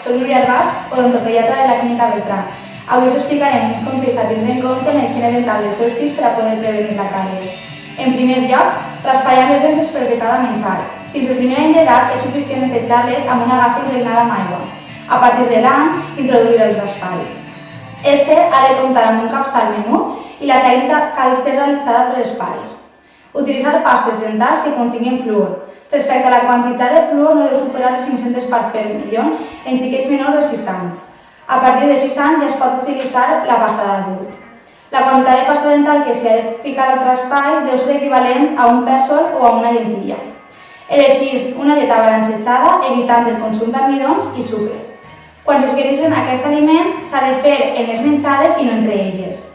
Soc Núria Albàs, odontopediatra de la Clínica Beltrán. Avui us explicarem uns consells a tindre en compte en la higiene dental dels seus fills per a poder prevenir la càries. En primer lloc, raspallar les dents després de cada menjar. Fins al primer any d'edat és suficient netejar-les amb una gasa impregnada amb aigua. A partir de l'any, introduir el raspall. Este ha de comptar amb un capçal menut i la tècnica cal ser realitzada per els pares. Utilitzar pastes dentals que continguin fluor. Respecte a la quantitat de fluor no deu superar les 500 parts per milió en xiquets menors de 6 anys. A partir de 6 anys ja es pot utilitzar la pasta d'adult. La quantitat de pasta dental que s'ha de ficar al raspall deu ser equivalent a un pèsol o a una llentilla. Elegir una dieta balancejada evitant el consum d'almidons i sucres. Quan s'esquereixen aquests aliments s'ha de fer en les menjades i no entre elles.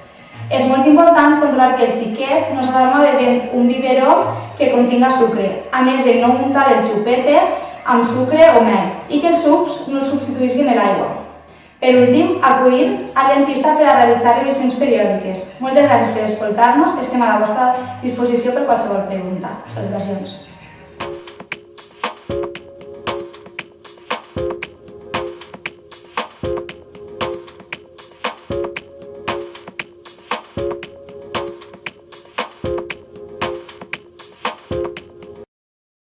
És molt important controlar que el xiquet no s'adorma bevent un biberó que continga sucre, a més de no untar el xupete amb sucre o mel i que els sucs no substituïssin l'aigua. Per últim, acudir al dentista per a realitzar revisions periòdiques. Moltes gràcies per escoltar-nos, estem a la vostra disposició per qualsevol pregunta. Salutacions.